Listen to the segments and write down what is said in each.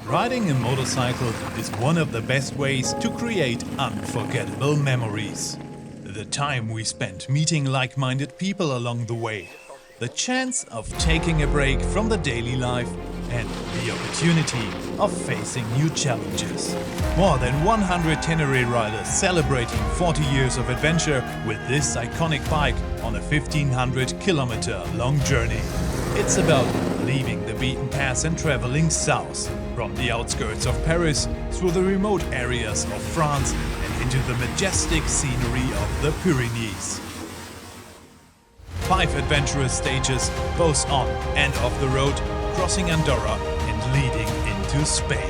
Riding a motorcycle is one of the best ways to create unforgettable memories. The time we spent meeting like-minded people along the way, the chance of taking a break from the daily life, and the opportunity of facing new challenges. More than 100 Ténéré riders celebrating 40 years of adventure with this iconic bike on a 1500-kilometer long journey. It's about leaving the beaten path and traveling south, from the outskirts of Paris through the remote areas of France and into the majestic scenery of the Pyrenees. 5 adventurous stages, both on and off the road, crossing Andorra and leading into Spain.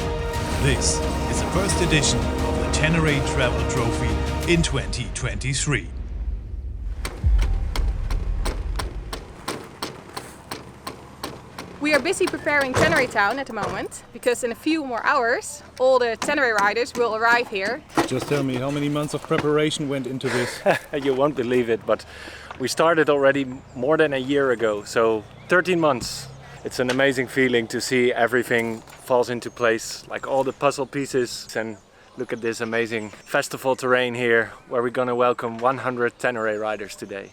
This is the first edition of the Ténéré Travel Trophy in 2023. We are busy preparing Ténéré Town at the moment, because in a few more hours all the Ténéré riders will arrive here. Just tell me, how many months of preparation went into this? You won't believe it, but we started already more than a year ago, so 13 months. It's an amazing feeling to see everything falls into place, like all the puzzle pieces. And look at this amazing festival terrain here, where we're gonna welcome 100 Ténéré riders today.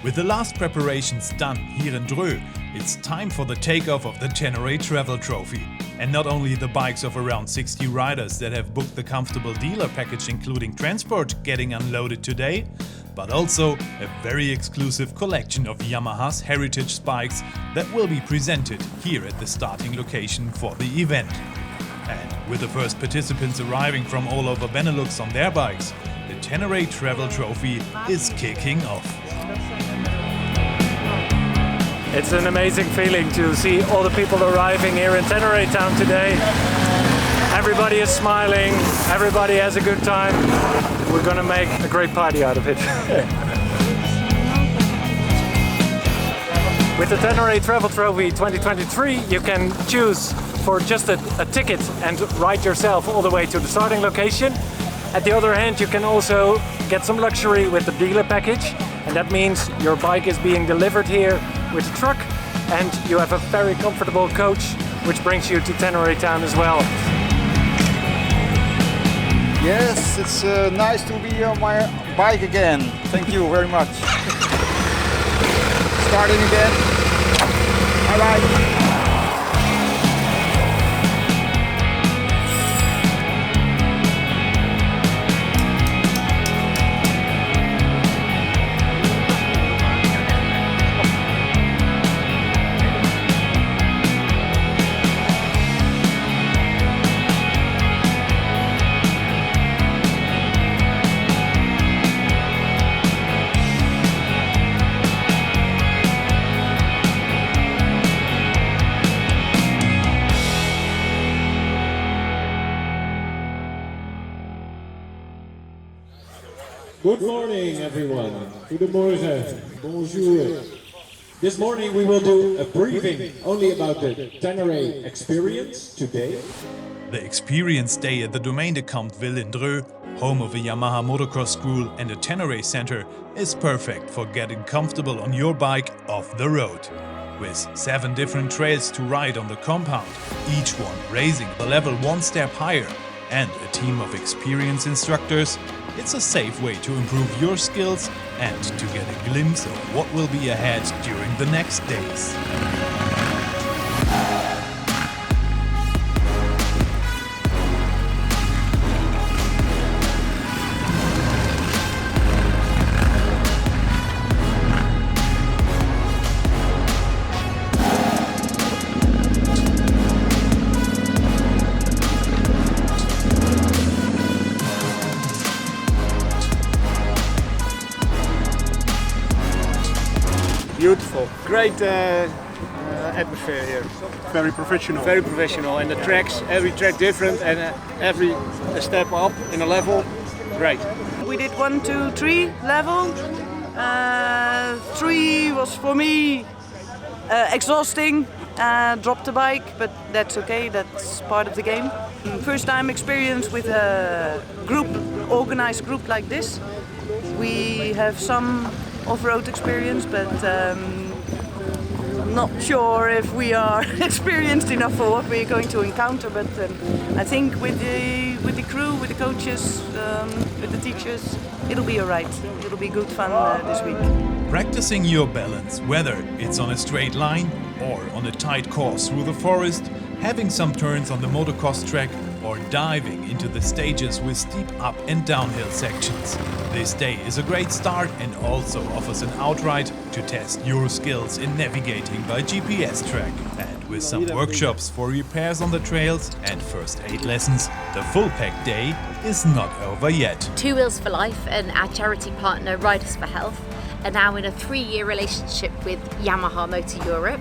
With the last preparations done here in Dreux, it's time for the takeoff of the Ténéré Travel Trophy. And not only the bikes of around 60 riders that have booked the comfortable dealer package including transport getting unloaded today, but also a very exclusive collection of Yamaha's heritage bikes that will be presented here at the starting location for the event. And with the first participants arriving from all over Benelux on their bikes, the Ténéré Travel Trophy is kicking off. It's an amazing feeling to see all the people arriving here in Ténéré Town today. Everybody is smiling, everybody has a good time. We're gonna make a great party out of it. With the Ténéré Travel Trophy 2023, you can choose for just a ticket and ride yourself all the way to the starting location. At the other hand, you can also get some luxury with the dealer package, and that means your bike is being delivered here with a truck, and you have a very comfortable coach which brings you to Ténéré Town as well. Yes, it's nice to be on my bike again. Thank you very much. Starting again. Bye-bye. Good morning, everyone. Goedemorgen. Bonjour. This morning we will do a briefing only about the Ténéré Experience today. The Experience Day at the Domaine de Campville in Dreux, home of a Yamaha motocross school and a Ténéré center, is perfect for getting comfortable on your bike off the road. With 7 different trails to ride on the compound, each one raising the level one step higher, and a team of experienced instructors, it's a safe way to improve your skills and to get a glimpse of what will be ahead during the next days. Beautiful, great atmosphere here. Very professional. Very professional, and the tracks, every track different, and every step up in a level, great. We did 1, 2, 3 level. 3 was for me exhausting. Dropped the bike, but that's okay. That's part of the game. First time experience with a group, organized group like this. We have some off-road experience, but not sure if we are experienced enough for what we're going to encounter, but I think with the crew, with the coaches, with the teachers, it'll be alright. It'll be good fun this week. Practicing your balance, whether it's on a straight line or on a tight course through the forest, having some turns on the motocross track, or diving into the stages with steep up and downhill sections. This day is a great start and also offers an outride to test your skills in navigating by GPS track. And with some workshops for repairs on the trails and first aid lessons, the full pack day is not over yet. Two Wheels for Life and our charity partner Riders for Health are now in a 3-year relationship with Yamaha Motor Europe.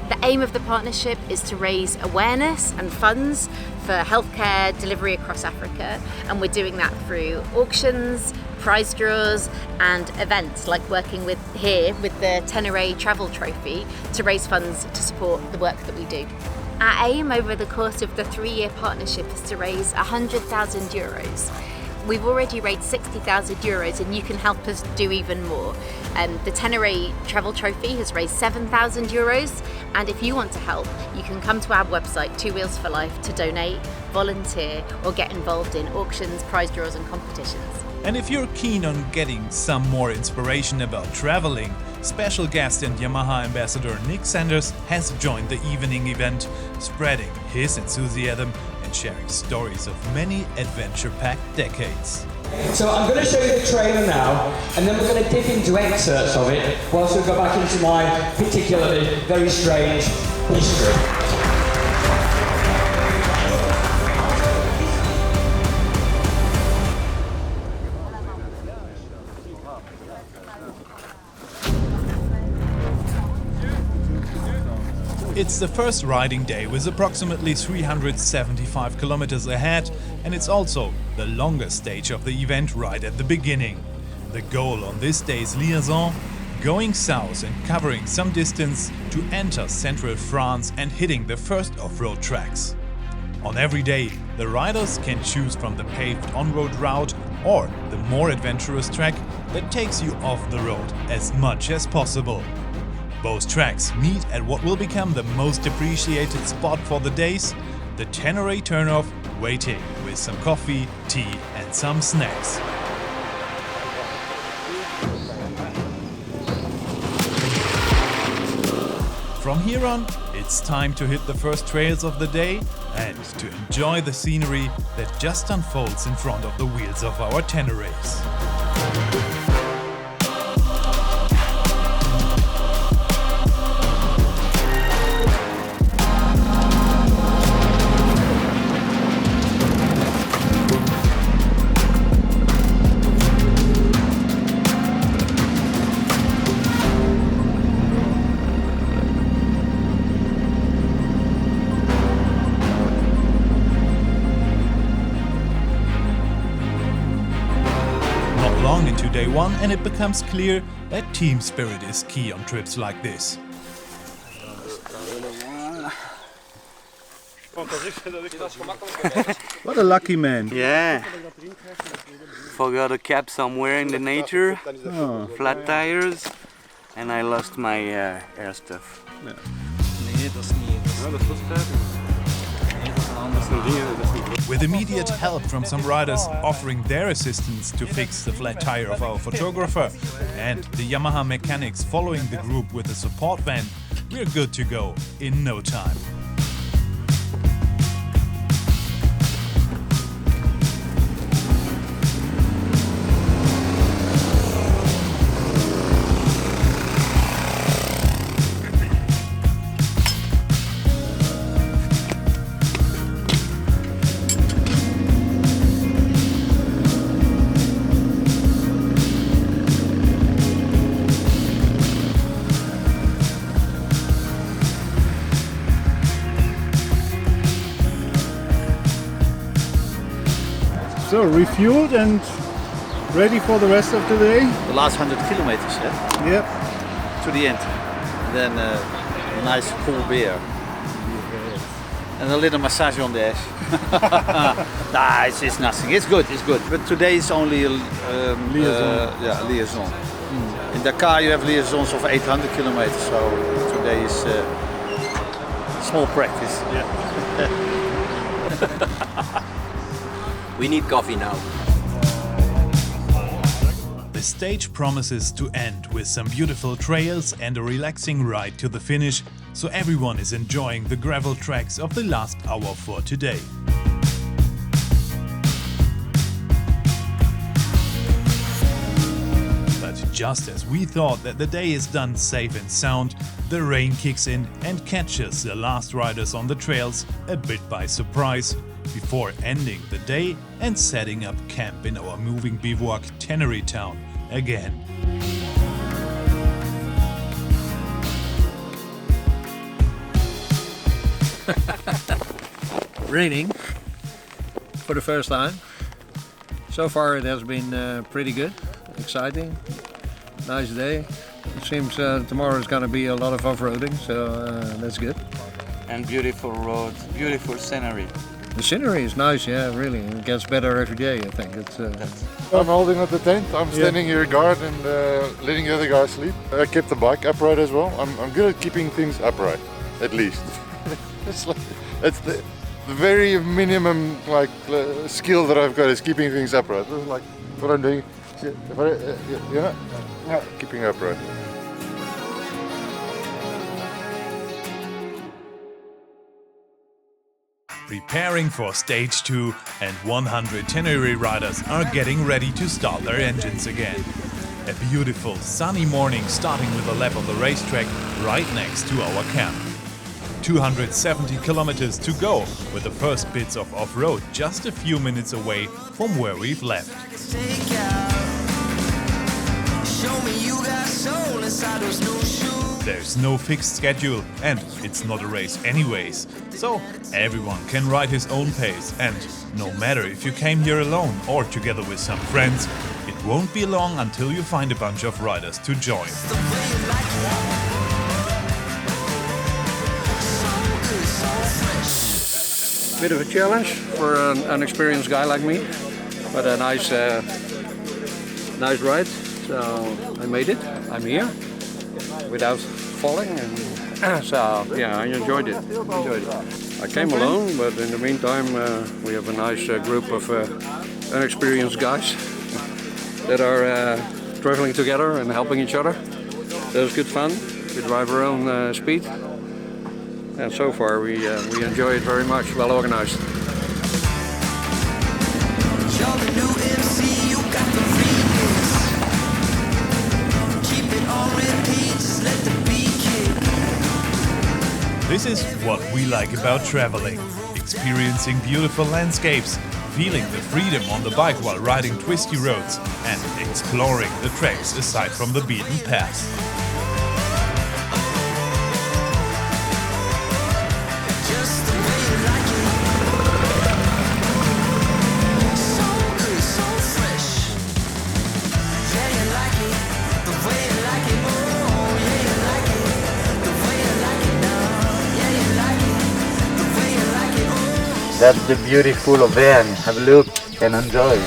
The aim of the partnership is to raise awareness and funds for healthcare delivery across Africa, and we're doing that through auctions, prize draws and events like working with the Ténéré Travel Trophy to raise funds to support the work that we do. Our aim over the course of the 3-year partnership is to raise €100,000. We've already raised €60,000 and you can help us do even more. The Ténéré Travel Trophy has raised €7,000, and if you want to help, you can come to our website, Two Wheels for Life, to donate, volunteer or get involved in auctions, prize draws and competitions. And if you're keen on getting some more inspiration about traveling, special guest and Yamaha ambassador Nick Sanders has joined the evening event, spreading his enthusiasm and sharing stories of many adventure-packed decades. So I'm going to show you the trailer now, and then we're going to dip into excerpts of it whilst we go back into my particularly very strange history. It's the first riding day with approximately 375 kilometers ahead, and it's also the longest stage of the event right at the beginning. The goal on this day's liaison, going south and covering some distance to enter central France and hitting the first off-road tracks. On every day, the riders can choose from the paved on-road route or the more adventurous track that takes you off the road as much as possible. Both tracks meet at what will become the most appreciated spot for the days, the Ténéré turnoff, waiting with some coffee, tea and some snacks. From here on, it's time to hit the first trails of the day and to enjoy the scenery that just unfolds in front of the wheels of our Ténérés. Long into day one, and it becomes clear that team spirit is key on trips like this. What a lucky man. Yeah. Forgot a cap somewhere in the nature, flat tires, and I lost my air stuff. Yeah. With immediate help from some riders offering their assistance to fix the flat tire of our photographer and the Yamaha mechanics following the group with a support van, we're good to go in no time. So, refueled and ready for the rest of the day? The last 100 kilometers, yeah? Yep. To the end. And then a nice cool beer. And a little massage on the ass. Nah, it's nothing. It's good, it's good. But today is only a liaison. Liaison. In Dakar you have liaisons of 800 kilometers, so today is small practice. We need coffee now. The stage promises to end with some beautiful trails and a relaxing ride to the finish, so everyone is enjoying the gravel tracks of the last hour for today. But just as we thought that the day is done safe and sound, the rain kicks in and catches the last riders on the trails a bit by surprise, before ending the day and setting up camp in our moving bivouac Ténéré Town again. Raining for the first time. So far it has been pretty good, exciting, nice day. It seems tomorrow is going to be a lot of off-roading, so that's good. And beautiful roads, beautiful scenery. The scenery is nice, yeah, really. It gets better every day, I think. I'm holding up the tent. I'm standing here guard and letting the other guys sleep. I kept the bike upright as well. I'm good at keeping things upright, at least. It's the very minimum skill that I've got is keeping things upright. That's like what I'm doing. Keeping upright. Preparing for stage 2, and 100 Ténéré riders are getting ready to start their engines again. A beautiful sunny morning starting with a lap on the racetrack right next to our camp. 270 kilometers to go, with the first bits of off-road just a few minutes away from where we've left. There's no fixed schedule and it's not a race anyways, so everyone can ride his own pace, and no matter if you came here alone or together with some friends, it won't be long until you find a bunch of riders to join. Bit of a challenge for an unexperienced guy like me, but a nice ride. So I made it. I'm here without falling, and so yeah, I enjoyed it. I came alone, but in the meantime we have a nice group of unexperienced guys that are traveling together and helping each other. So it's good fun. We drive our own speed, and so far we enjoy it very much. Well organized. This is what we like about traveling, experiencing beautiful landscapes, feeling the freedom on the bike while riding twisty roads, and exploring the tracks aside from the beaten path. That's the beautiful of Bern. Have a look and enjoy.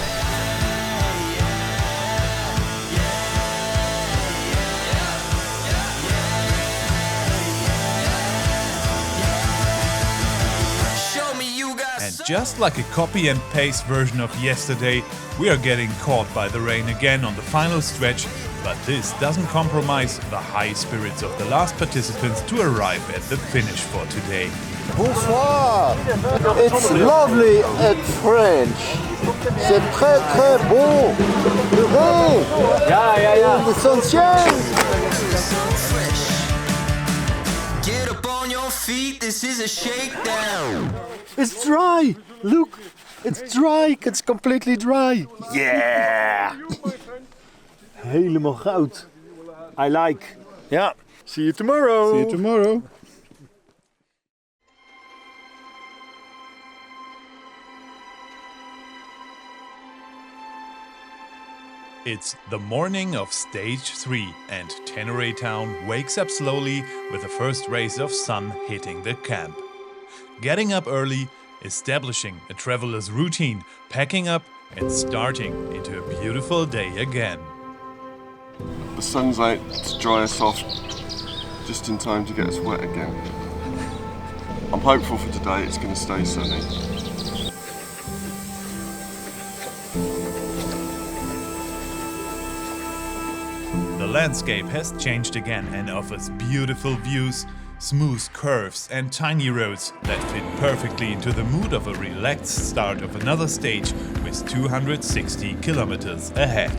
And just like a copy and paste version of yesterday, we are getting caught by the rain again on the final stretch, but this doesn't compromise the high spirits of the last participants to arrive at the finish for today. Bonsoir. It's lovely at French. C'est très très beau. Le rain. Yeah. The sunshine. Get up on your feet, this is a shakedown. It's dry. Look, it's dry. It's completely dry. Yeah! Helemaal goud. I like. Yeah. See you tomorrow. See you tomorrow. It's the morning of stage 3, and Ténéré Town wakes up slowly with the first rays of sun hitting the camp. Getting up early, establishing a traveler's routine, packing up and starting into a beautiful day again. The sun's out, it's dry and soft. just in time to get us wet again. I'm hopeful for today it's going to stay sunny. The landscape has changed again and offers beautiful views, smooth curves and tiny roads that fit perfectly into the mood of a relaxed start of another stage with 260 kilometers ahead.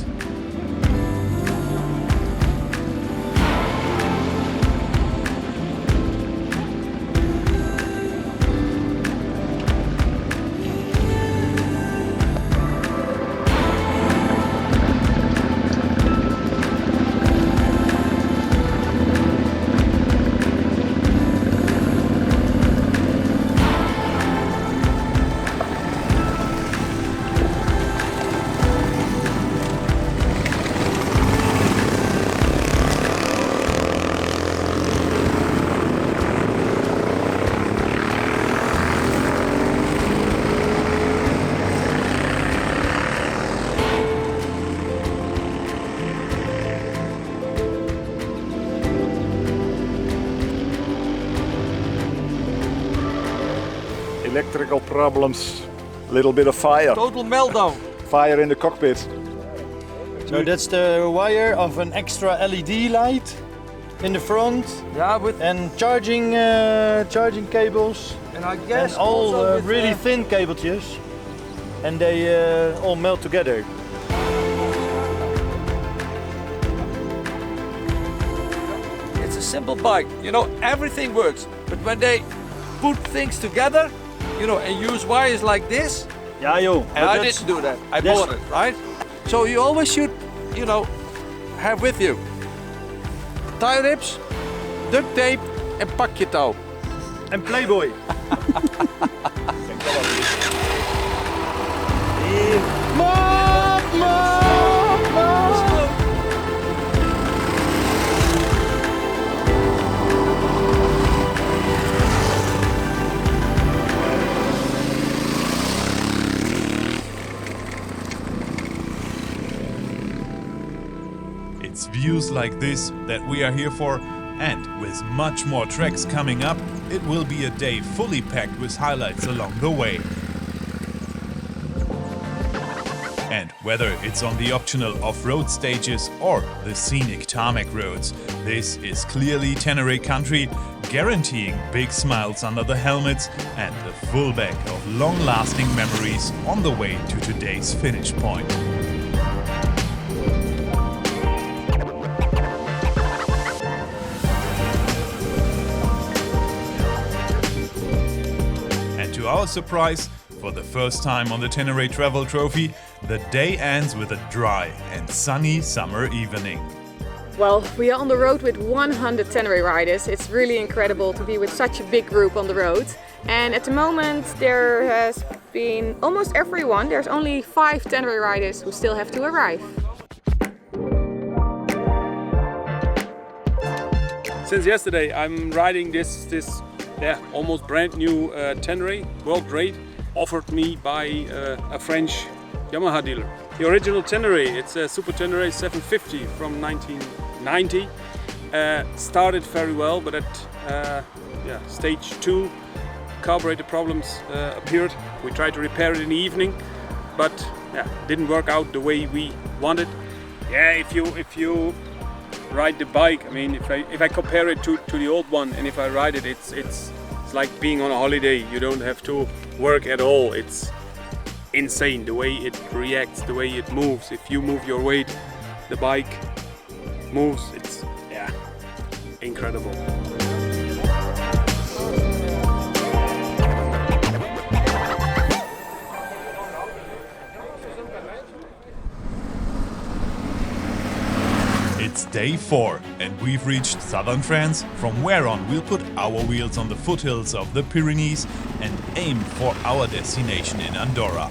Electrical problems, a little bit of fire. Total meltdown. Fire in the cockpit. So that's the wire of an extra LED light in the front. Yeah, and charging cables. And I guess and all really thin cables, and they all melt together. It's a simple bike, you know, everything works. But when they put things together, you know, and use wires like this. Yeah, yo. And I didn't do that. I bought it, right? So you always should, you know, have with you tie rips, duct tape, and pakketouw. And Playboy. It's views like this that we are here for, and with much more tracks coming up, it will be a day fully packed with highlights along the way. And whether it's on the optional off-road stages or the scenic tarmac roads, this is clearly Ténéré country, guaranteeing big smiles under the helmets and a full bag of long-lasting memories on the way to today's finish point. To our surprise, for the first time on the Ténéré Travel Trophy, the day ends with a dry and sunny summer evening. Well, we are on the road with 100 Ténéré riders. It's really incredible to be with such a big group on the road. And at the moment there has been almost everyone. There's only 5 Ténéré riders who still have to arrive. Since yesterday I'm riding this almost brand new Ténéré, world grade, offered me by a French Yamaha dealer. The original Ténéré, it's a Super Ténéré 750 from 1990. Started very well, but at stage 2 carburetor problems appeared. We tried to repair it in the evening, but didn't work out the way we wanted. Yeah, if you ride the bike, I mean, if I compare it to the old one, and if I ride it, it's like being on a holiday. You don't have to work at all. It's insane the way it reacts, the way it moves. If you move your weight, the bike moves. It's incredible. It's day 4 and we've reached southern France, from where on we'll put our wheels on the foothills of the Pyrenees and aim for our destination in Andorra.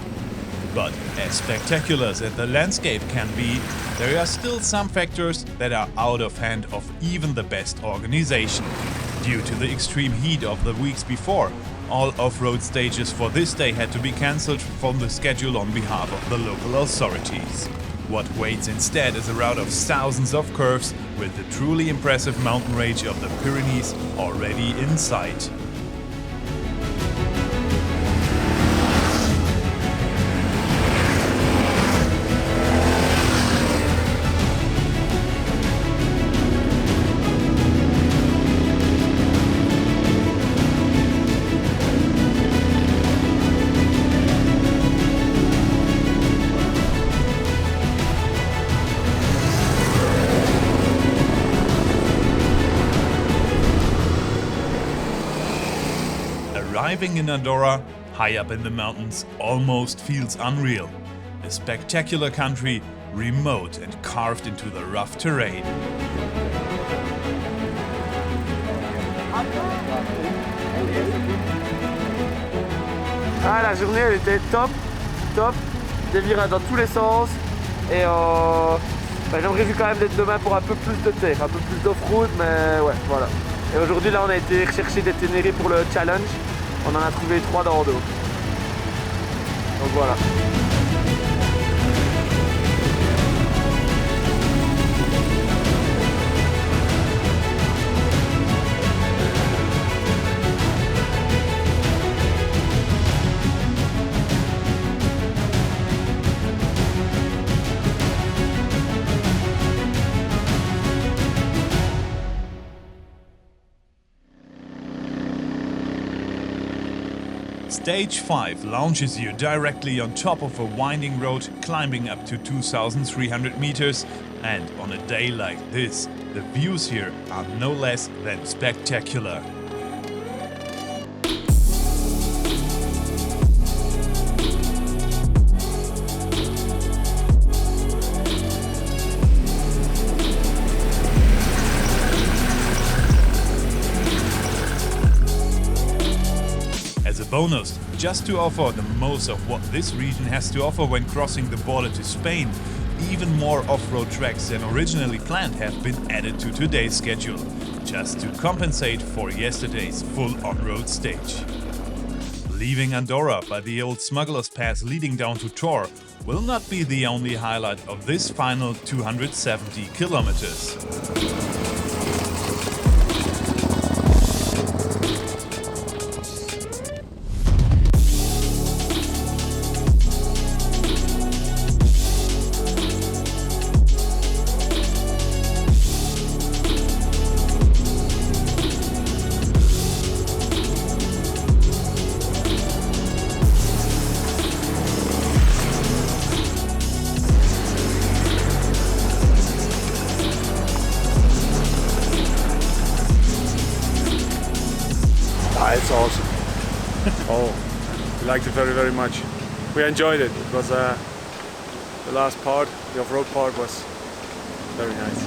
But as spectacular as the landscape can be, there are still some factors that are out of hand of even the best organization. Due to the extreme heat of the weeks before, all off-road stages for this day had to be cancelled from the schedule on behalf of the local authorities. What waits instead is a route of thousands of curves with the truly impressive mountain range of the Pyrenees already in sight. Arriving in Andorra, high up in the mountains, almost feels unreal. A spectacular country, remote and carved into the rough terrain. Ah, la journée elle était top, des virages dans tous les sens et j'aimerais quand même d'être demain pour un peu plus de terre, un peu plus d'off-road, mais ouais, voilà. Et aujourd'hui là on a été rechercher des Ténéré pour le challenge. On en a trouvé 3 dans Bordeaux. Donc voilà. Stage 5 launches you directly on top of a winding road, climbing up to 2,300 meters, and on a day like this, the views here are no less than spectacular. Bonus, just to offer the most of what this region has to offer when crossing the border to Spain, even more off-road tracks than originally planned have been added to today's schedule, just to compensate for yesterday's full on-road stage. Leaving Andorra by the old Smuggler's Pass leading down to Tor will not be the only highlight of this final 270 kilometers. It's awesome. We liked it very, very much. We enjoyed it. It was the last part, the off-road part was very nice.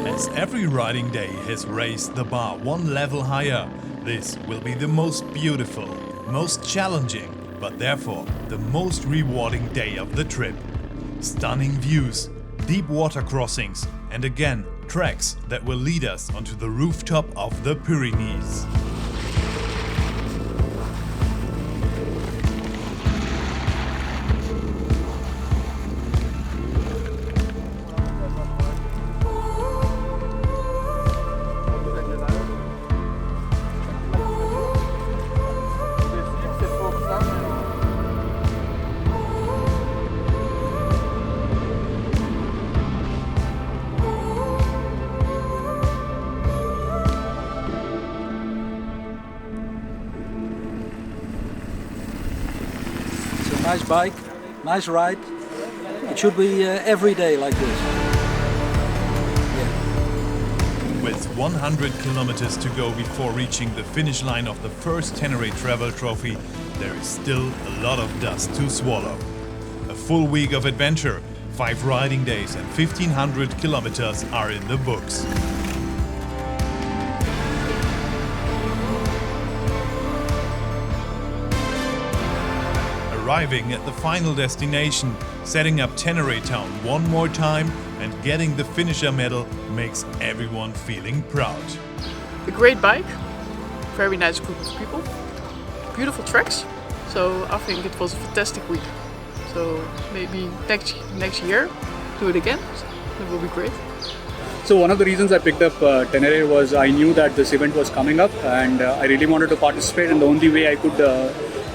As every riding day has raised the bar one level higher, this will be the most beautiful, most challenging, but therefore the most rewarding day of the trip. Stunning views, deep water crossings, and again, tracks that will lead us onto the rooftop of the Pyrenees. Nice bike, nice ride. It should be every day like this. Yeah. With 100 kilometers to go before reaching the finish line of the first Ténéré Travel Trophy, there is still a lot of dust to swallow. A full week of adventure, 5 riding days and 1,500 kilometers are in the books. Arriving at the final destination, setting up Ténéré Town one more time and getting the finisher medal makes everyone feeling proud. A great bike, very nice group of people, beautiful tracks, so I think it was a fantastic week. So maybe next year do it again. That will be great. So one of the reasons I picked up Ténéré was I knew that this event was coming up and I really wanted to participate, and the only way I could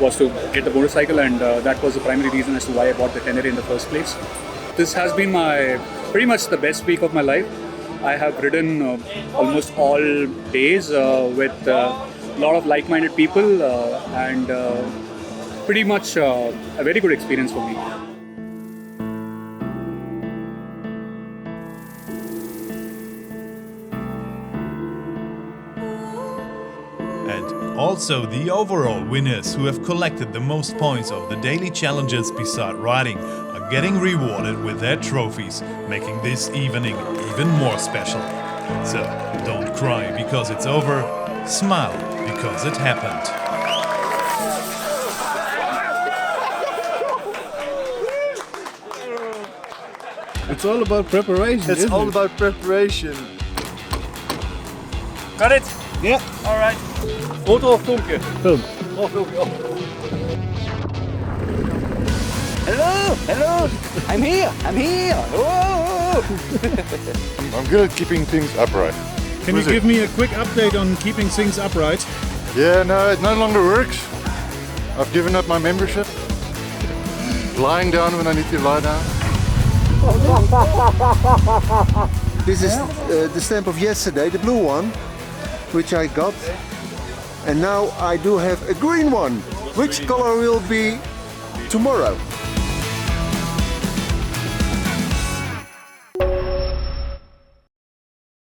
was to get the motorcycle, and that was the primary reason as to why I bought the Ténéré in the first place. This has been pretty much the best week of my life. I have ridden almost all days with a lot of like-minded people and pretty much a very good experience for me. And also the overall winners who have collected the most points of the daily challenges beside riding are getting rewarded with their trophies, making this evening even more special. So don't cry because it's over, smile because it happened. It's all about preparation. It's all about preparation. Got it? Yeah. All right. Foto of filmpje? Film. Oh, filmpje. Oh. Hello, hello. I'm here. Whoa. I'm good at keeping things upright. Can you give me a quick update on keeping things upright? Yeah, no, it no longer works. I've given up my membership. Lying down when I need to lie down. This is the stamp of yesterday, the blue one, which I got. And now I do have a green one. Which color will be tomorrow?